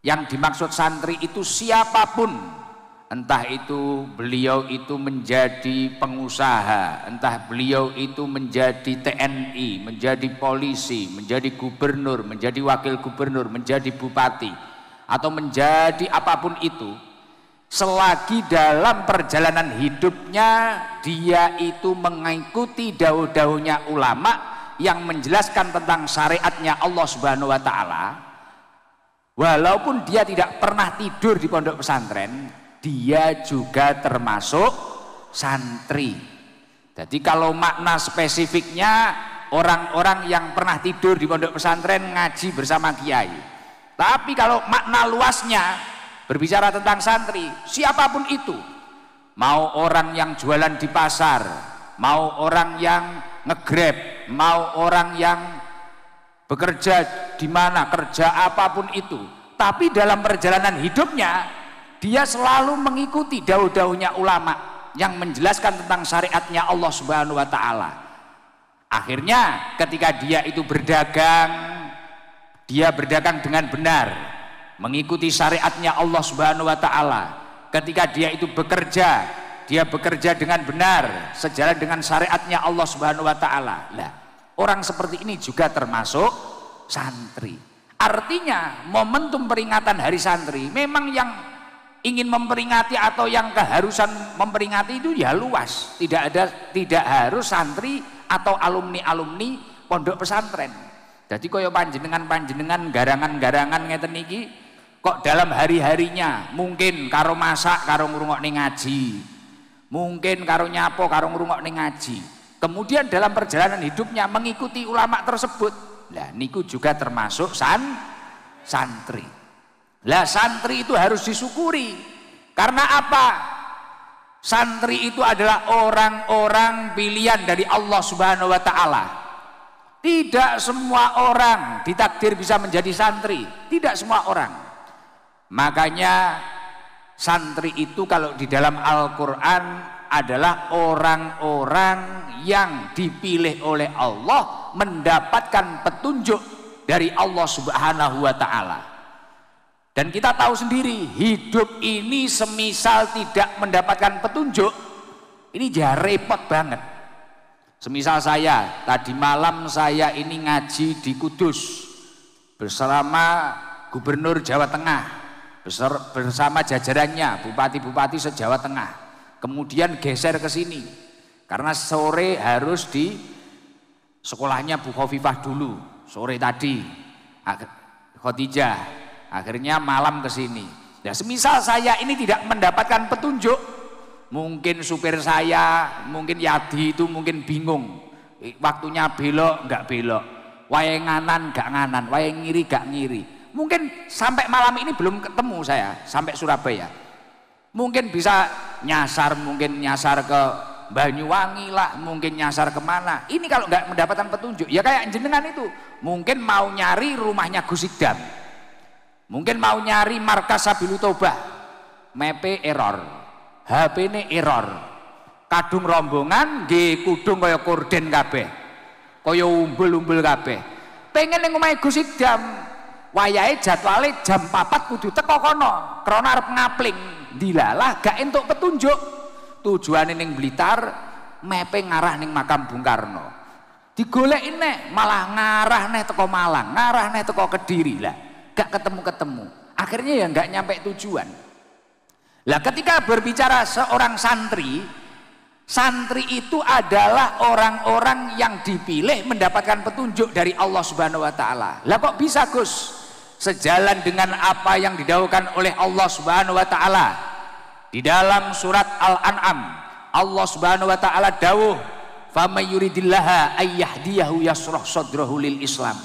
Yang dimaksud santri itu siapapun, entah itu beliau itu menjadi pengusaha, entah beliau itu menjadi TNI, menjadi polisi, menjadi gubernur, menjadi wakil gubernur, menjadi bupati, atau menjadi apapun itu, selagi dalam perjalanan hidupnya dia itu mengikuti dawuh-dawuhnya ulama yang menjelaskan tentang syariatnya Allah Subhanahu wa taala, walaupun dia tidak pernah tidur di pondok pesantren, dia juga termasuk santri. Jadi kalau makna spesifiknya orang-orang yang pernah tidur di pondok pesantren ngaji bersama kiai. Tapi kalau makna luasnya berbicara tentang santri, siapapun itu, mau orang yang jualan di pasar, mau orang yang nge-grab, mau orang yang bekerja di mana, kerja apapun itu, tapi dalam perjalanan hidupnya dia selalu mengikuti dawuh-dawuhnya ulama yang menjelaskan tentang syariatnya Allah Subhanahu wa taala. Akhirnya ketika dia itu berdagang, dia berdagang dengan benar, mengikuti syariatnya Allah Subhanahu wa taala. Ketika dia itu bekerja, dia bekerja dengan benar, sejalan dengan syariatnya Allah Subhanahu wa taala. Lah, orang seperti ini juga termasuk santri. Artinya momentum peringatan Hari Santri memang yang ingin memperingati atau yang keharusan memperingati itu ya luas. Tidak harus santri atau alumni pondok pesantren. Jadi kaya panjenengan garangan-garangan ngeten niki kok dalam hari-harinya mungkin karo masak karo ngrungokne ngaji, mungkin karo nyapo karo ngrungokne ngaji, kemudian dalam perjalanan hidupnya mengikuti ulama tersebut. Lah niku juga termasuk santri. Lah santri itu harus disyukuri. Karena apa? Santri itu adalah orang-orang pilihan dari Allah Subhanahu wa taala. Tidak semua orang ditakdir bisa menjadi santri, tidak semua orang. Makanya santri itu kalau di dalam Al-Qur'an adalah orang-orang yang dipilih oleh Allah mendapatkan petunjuk dari Allah Subhanahu wa taala. Dan kita tahu sendiri, hidup ini semisal tidak mendapatkan petunjuk, ini ya repot banget. Semisal saya, tadi malam saya ini ngaji di Kudus bersama Gubernur Jawa Tengah, bersama jajarannya, bupati-bupati se-Jawa Tengah. Kemudian geser ke sini, karena sore harus di sekolahnya Bu Khofifah dulu, sore tadi, Khotijah, akhirnya malam ke sini. Nah, semisal saya ini tidak mendapatkan petunjuk, mungkin supir saya, mungkin Yadi itu mungkin bingung, waktunya belok nggak belok, wae nganan nggak nganan, wae ngiri nggak ngiri. Mungkin sampai malam ini belum ketemu saya, sampai Surabaya. Mungkin bisa nyasar, mungkin nyasar ke Banyuwangi lah, mungkin nyasar kemana. Ini kalau nggak mendapatkan petunjuk, ya kayak jenengan itu, mungkin mau nyari rumahnya Gus Idam, mungkin mau nyari markas Sabilu Tobah, mepe error, HP ini error, kadung rombongan nggih kudung kaya korden kabeh, kaya umbul-umbul kabeh. Pengen ning omahe Gus Idam, wayahe jadwale jam 4 kudu teko kono, krana arep ngapling. Dilalah gak entuk petunjuk. Tujuane ning Blitar, mepe ngarah ning makam Bung Karno. Digoleki nek malah ngarah nih teko Malang, ngarah nih teko Kediri. Lah gak ketemu-ketemu. Akhirnya ya gak nyampe tujuan. Lah ketika berbicara seorang santri, santri itu adalah orang-orang yang dipilih mendapatkan petunjuk dari Allah Subhanahu wa taala. Lah kok bisa, Gus? Sejalan dengan apa yang didhawuhkan oleh Allah Subhanahu wa taala di dalam surat Al-An'am. Allah Subhanahu wa taala dawuh, "Faman yuridillaha ayyahdiyahu yashrah sadrahu lil Islam."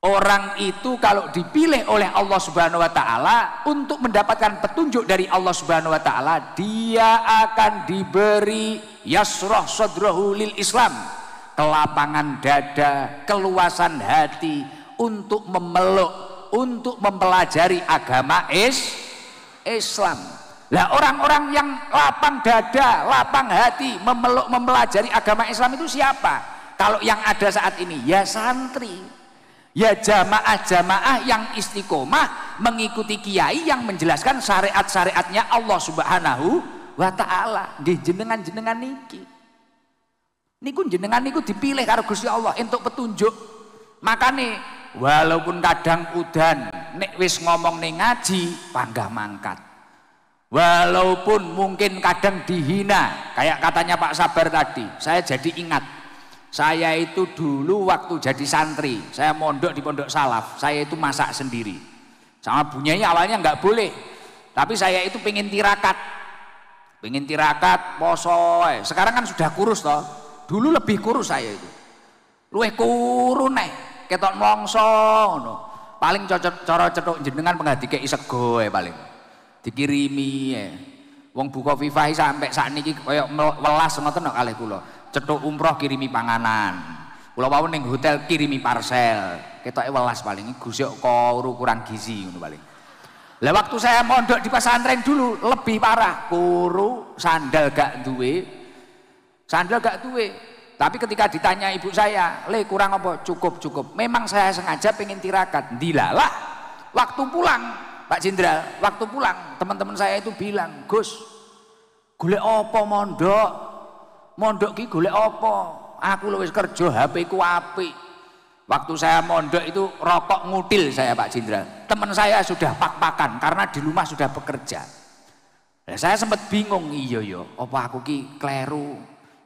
Orang itu kalau dipilih oleh Allah Subhanahu wa taala untuk mendapatkan petunjuk dari Allah Subhanahu wa taala, dia akan diberi yashrah sadrahu lil Islam, kelapangan dada, keluasan hati untuk memeluk, untuk mempelajari agama Islam. Lah orang-orang yang lapang dada, lapang hati, mempelajari agama Islam itu siapa? Kalau yang ada saat ini ya santri. Ya jamaah-jamaah yang istiqomah mengikuti kiai yang menjelaskan syariat-syariatnya Allah Subhanahu wa taala. Nggih jenengan-jenengan niki. Niku jenengan niku dipilih karo Gusti Allah untuk petunjuk. Makane walaupun kadang udan nek wis ngomong ning ngaji panggah mangkat. Walaupun mungkin kadang dihina, kayak katanya Pak Sabar tadi, saya jadi ingat. Saya itu dulu waktu jadi santri, saya mondok di Pondok Salaf, saya itu masak sendiri. Sama bunyanya awalnya nggak boleh, tapi saya itu pengen tirakat, poso. Sekarang kan sudah kurus toh, dulu lebih kurus saya itu. Luwih kurun ketok mongso ngono. Paling cocok cara cetuk jenengan pengadike sego paling. Dikirimi wong buka Vivah sampai sakniki kaya welas ngoten kok kalih kula. Cetuk umroh kirimi panganan. Kula wau ning hotel kirimi parcel. Ketoke welas paling gusuk kurang gizi ngono paling. Lah waktu saya mondok di pesantren dulu lebih parah, kuru, sandal gak duwe. Tapi ketika ditanya ibu saya, "Le kurang apa?" Cukup. Memang saya sengaja pengen tirakat. Dilalah waktu pulang, Pak Jenderal, waktu pulang teman-teman saya itu bilang, "Gus, golek apa mondok? Mondok ki golek apa? Aku wis kerja, HP ku apik." Waktu saya mondok itu rokok ngutil saya Pak Jenderal. Teman saya sudah pak-pakan karena di rumah sudah bekerja. Nah, saya sempat bingung, iya yo, apa aku ki kleru.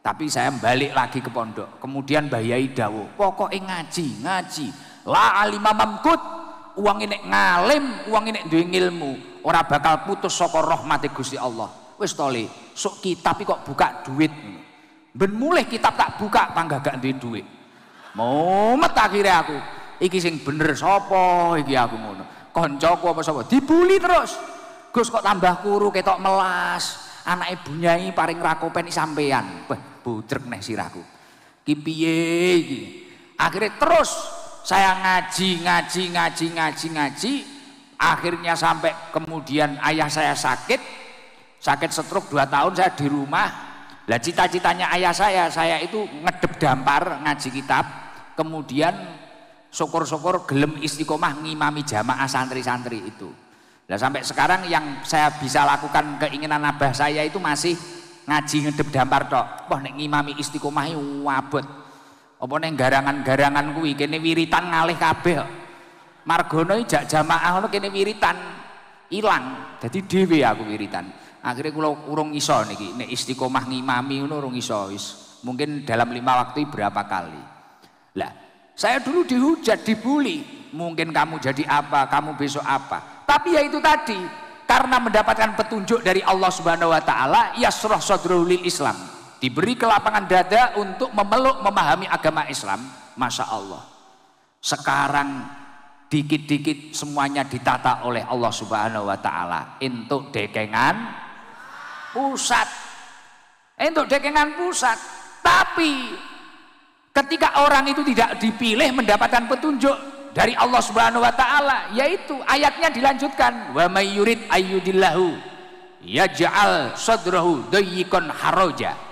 Tapi saya balik lagi ke pondok. Kemudian Mbah Yai dawuh, "Pokoknya ngaji. La alima mamkut." Uang ini ngalim, uang ini duwe ilmu, ora bakal putus saka rahmate Gusti Allah. Wis to Le, sok kitab kok buka duit. Ben mulih kitab tak buka panggah gak duwe duit. Mumet akhirnya aku. Iki sing bener sapa iki aku ngono. Koncoku apa sapa? Dibuli terus. Gus kok tambah kuru ketok melas. Anake bunyai paring rakopen sampean. Wah, budrek neh sirahku. Ki piye iki? Akhirnya terus saya ngaji. Akhirnya sampai kemudian ayah saya sakit stroke 2 tahun saya di rumah. Lah cita-citanya ayah saya itu ngedep dampar ngaji kitab, kemudian syukur-syukur gelem istiqomah ngimami jamaah santri-santri itu. Lah sampai sekarang yang saya bisa lakukan keinginan abah saya itu masih ngaji ngedep dampar tok. Wah nek ngimami istiqomah wabot. Apa neng garangan-garangan kuwi kene wiritan ngalih kabeh. Margono jak jamaah ngono kene wiritan ilang. Dadi dhewe aku wiritan. Akhirnya kula urung iso niki nek istiqomah ngimami ngono urung iso wis. Mungkin dalam 5 waktu berapa kali. Lah, saya dulu dihujat, dibully. Mungkin kamu jadi apa, kamu besok apa. Tapi ya itu tadi, karena mendapatkan petunjuk dari Allah Subhanahu wa taala, yasrah sadrul Islam. Diberi kelapangan dada untuk memeluk memahami agama Islam. Masya Allah, sekarang dikit-dikit semuanya ditata oleh Allah Subhanahu wa taala untuk dekengan pusat, tapi ketika orang itu tidak dipilih mendapatkan petunjuk dari Allah Subhanahu wa taala, yaitu ayatnya dilanjutkan, wa may yurid ayyudillahu yaj'al sadrahu dayyikon haraja.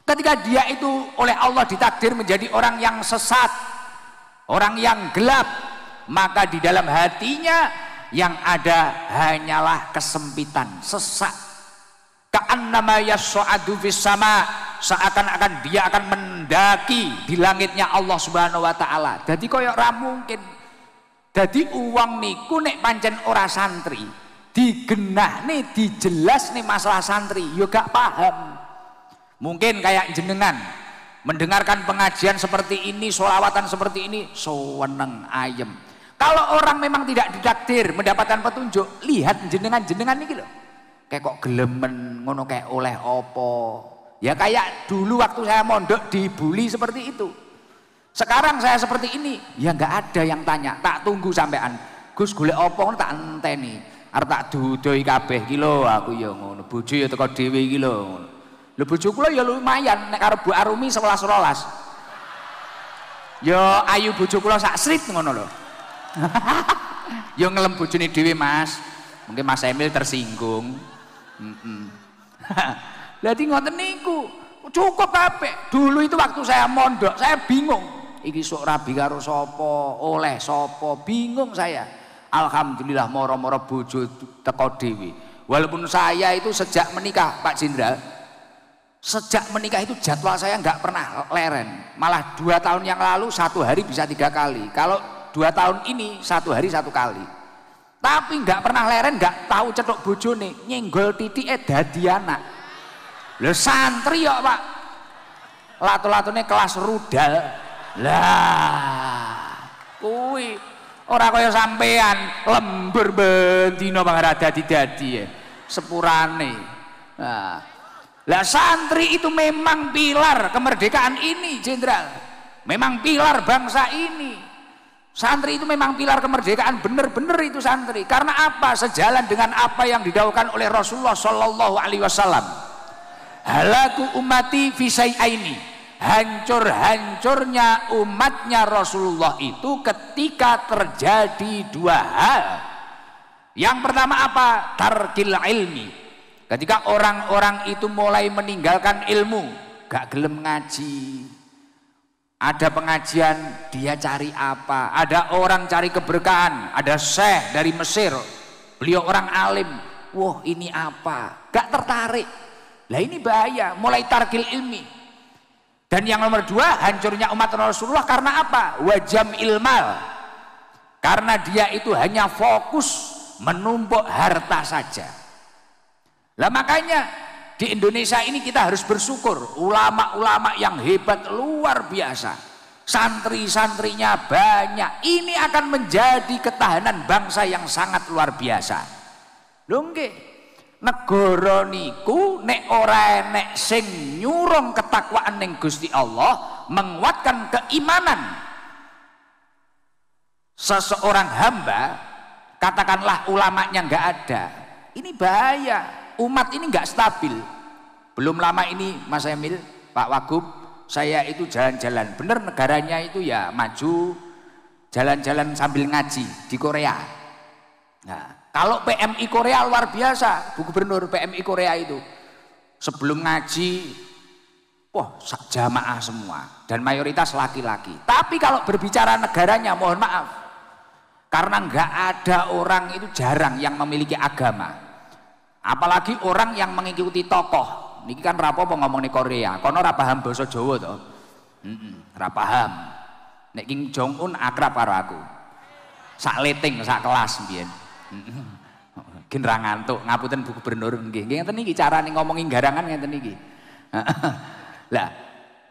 Ketika dia itu oleh Allah ditakdir menjadi orang yang sesat, orang yang gelap, maka di dalam hatinya yang ada hanyalah kesempitan, sesak. Ka'annama yas'adu fis sama, seakan-akan dia akan mendaki di langitnya Allah Subhanahu wa taala. Jadi koyok ra mungkin. Jadi uang niku nek pancen ora santri, digenahne dijelasne masalah santri, yo gak paham. Mungkin kayak jenengan mendengarkan pengajian seperti ini, sholawatan seperti ini, seneng ayem. Kalau orang memang tidak ditakdir mendapatkan petunjuk, lihat jenengan ini loh, kayak kok gelemen ngono kayak oleh opo. Ya kayak dulu waktu saya mondok dibully seperti itu. Sekarang saya seperti ini, ya nggak ada yang tanya. Tak tunggu sampean, Gus golek opo tak enteni. Arep tak dudoi kabeh ki lho aku ya ngono. Bojo ya teko dhewe iki lho. Lho bojo kula ya lumayan nek karo Bu Arumi 11-12. Ya ayu bojo kula sak srit ngono lho. Ya ngelem bojone dhewe Mas. Mungkin Mas Emil tersinggung. Berarti ngoten niku cukup kabeh. Dulu itu waktu saya mondok, saya bingung. iki sok rabi karo sapa, oleh sapa, bingung saya. Alhamdulillah moro-moro bojo teko dhewe. Walaupun saya itu sejak menikah Pak Jenderal, sejak menikah itu jadwal saya nggak pernah leren. Malah 2 tahun yang lalu 1 hari bisa 3 kali. Kalau 2 tahun ini 1 hari 1 kali. Tapi nggak pernah leren, nggak tahu cetok bojone, nyenggol titike dadi anak. Lho santri kok Pak. Latu-latune kelas rudal. Lah, kuwi ora kaya sampean lembur bendina banget dadi-dadi ya. Sepurane. Nah, lah santri itu memang pilar kemerdekaan ini, Jenderal. Memang pilar bangsa ini. Santri itu memang pilar kemerdekaan, bener-bener itu santri. Karena apa? Sejalan dengan apa yang didhawuhkan oleh Rasulullah Shallallahu Alaihi Wasallam. Halaku umati fi syai'aini. Hancur-hancurnya umatnya Rasulullah itu ketika terjadi 2 hal. Yang pertama apa? Tarkil ilmi. Ketika orang-orang itu mulai meninggalkan ilmu, gak gelem ngaji. Ada pengajian, dia cari apa? Ada orang cari keberkahan, ada syekh dari Mesir, beliau orang alim. Wah, ini apa? Gak tertarik. Lah ini bahaya, mulai tarkil ilmi. Dan yang nomor 2, hancurnya umat Rasulullah karena apa? Wajam ilmal. Karena dia itu hanya fokus menumpuk harta saja. Lah makanya di Indonesia ini kita harus bersyukur, ulama-ulama yang hebat luar biasa, santri-santrinya banyak. Ini akan menjadi ketahanan bangsa yang sangat luar biasa. Lho nggih, negara niku nek ora enek sing nyurung ketakwaan ning Gusti Allah, menguatkan keimanan seseorang hamba, katakanlah ulamanya nggak ada, ini bahaya. Umat ini nggak stabil. Belum lama ini Mas Emil, Pak Wagub, saya itu jalan-jalan, bener negaranya itu ya maju, jalan-jalan sambil ngaji di Korea. Nah, kalau PMI Korea luar biasa, Bu Gubernur PMI Korea itu sebelum ngaji, wah jamaah semua dan mayoritas laki-laki. Tapi kalau berbicara negaranya, mohon maaf, karena nggak ada orang itu jarang yang memiliki agama. Apalagi orang yang mengikuti tokoh. Niki kan rapopo ngomong di Korea, kono ora paham basa Jawa to. Ora paham. Nek Kim Jong Un akrab karo aku. Sak leting, sak kelas mbiyen. Gen ra ngantuk, ngapunten Bu Gubernur nggih. Nggih ngeten iki carane ngomongi garangan ngeten iki. Lah,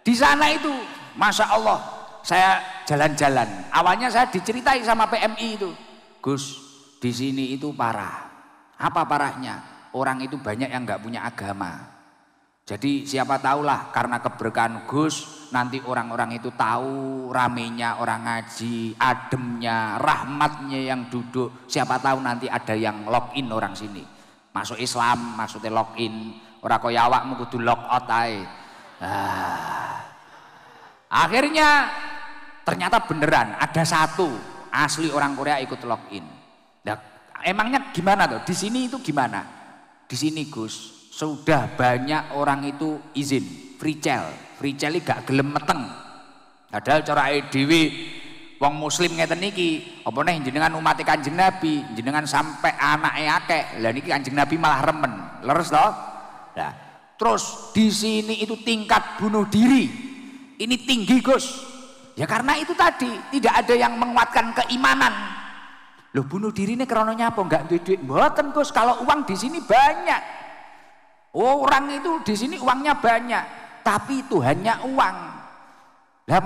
di sana itu Masya Allah, saya jalan-jalan. Awalnya saya diceritai sama PMI itu. Gus, di sini itu parah. Apa parahnya? Orang itu banyak yang nggak punya agama. Jadi siapa tahulah karena keberkahan Gus, nanti orang-orang itu tahu ramenya orang ngaji, ademnya, rahmatnya yang duduk. Siapa tahu nanti ada yang login orang sini. Masuk Islam, maksudnya login. Ora kaya awakmu kudu log out ae. Akhirnya ternyata beneran ada satu asli orang Korea ikut login. Nah, emangnya gimana tuh? Di sini itu gimana? Di sini Gus, sudah banyak orang itu izin free cell gak gelem meteng. Padahal cara dhewe wong muslim ngeten niki, apa neh jenengan umat Kanjeng Nabi, jenengan sampai anake akeh. Lah niki Kanjeng Nabi malah remen. Leres toh? Nah, terus di sini itu tingkat bunuh diri ini tinggi Gus. Ya karena itu tadi tidak ada yang menguatkan keimanan. Loh bunuh diri ini karena nyapa enggak duit-duit? Mboten Gus, kalau uang di sini banyak. Orang itu di sini uangnya banyak, tapi itu hanya uang. Lah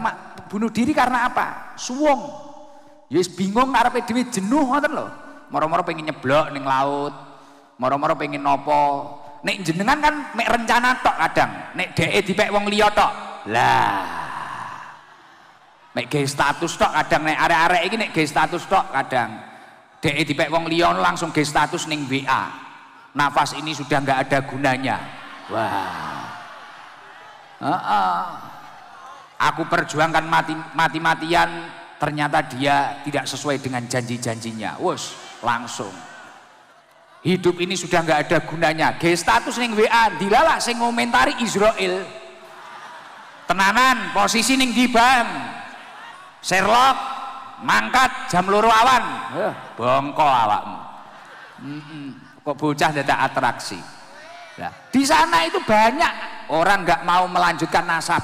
bunuh diri karena apa? Suwung. Ya bingung arepe dhewe jenuh ngoten lho. Moro-moro pengen nyeblok ning laut, moro-moro pengen nopo. Nek jenengan kan mek rencana tok kadang, nek dheke dipek wong liya tok. Lah mek ge status tok kadang, nek arek-arek iki nek ge status tok kadang. Dek dipek wong liya langsung ge status ning WA. Nafas ini sudah nggak ada gunanya. Wah. Aku perjuangkan mati-matian, ternyata dia tidak sesuai dengan janji-janjinya. Wus, langsung. Hidup ini sudah nggak ada gunanya. Ge status ning WA, dilalah sing ngomentari Israel. Tenanan, posisi ning di Bang. Sherlock mangkat jam 2 awan. Bongko awakmu. Kok bocah dadak atraksi. Nah, di sana itu banyak orang nggak mau melanjutkan nasab.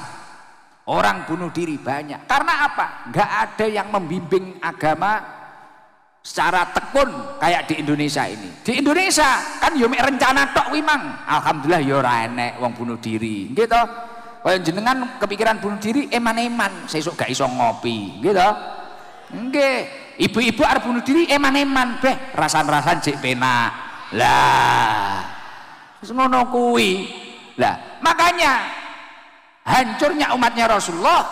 Orang bunuh diri banyak. Karena apa? Nggak ada yang membimbing agama secara tekun kayak di Indonesia ini. Di Indonesia kan yo mek rencana tok kuwi mang. Alhamdulillah yo ora enek wong bunuh diri. Nggih to? Kaya jenengan kepikiran bunuh diri eman-eman, sesuk gak iso ngopi, nggih to? Nggih. Ibu-ibu arep bunuh diri eman-eman, beh, rasan-rasan jek penak. Lah. Wis ngono kuwi. Lah, makanya hancurnya umatnya Rasulullah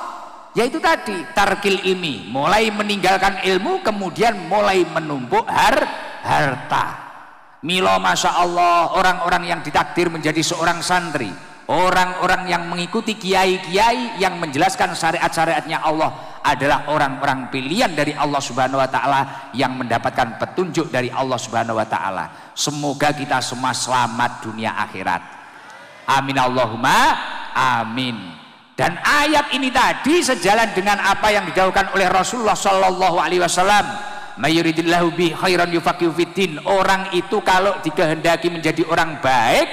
yaitu tadi tarkil ilmi, mulai meninggalkan ilmu kemudian mulai menumpuk harta. Milo masya Allah orang-orang yang ditakdir menjadi seorang santri, orang-orang yang mengikuti kiai-kiai yang menjelaskan syariat-syariatnya Allah adalah orang-orang pilihan dari Allah Subhanahu wa taala yang mendapatkan petunjuk dari Allah Subhanahu wa taala. Semoga kita semua selamat dunia akhirat. Amin Allahumma amin. Dan ayat ini tadi sejalan dengan apa yang didhawuhkan oleh Rasulullah sallallahu alaihi wasallam, mayuridillahu bi khairan yufaqihu fiddin. Orang itu kalau dikehendaki menjadi orang baik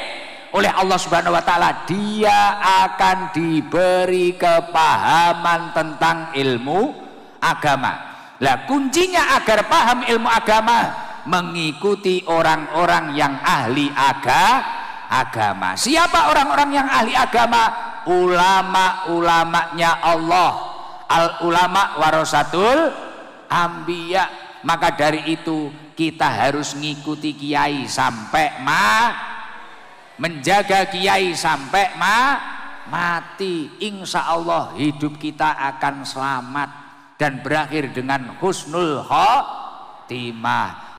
oleh Allah Subhanahu wa taala, dia akan diberi kepahaman tentang ilmu agama. Lah kuncinya agar paham ilmu agama, mengikuti orang-orang yang ahli agama. Siapa orang-orang yang ahli agama? Ulama-ulamanya Allah. Al ulama warasatul anbiya. Maka dari itu kita harus ngikuti kiai sampai menjaga kiai sampai mati. Insya Allah hidup kita akan selamat dan berakhir dengan husnul khotimah.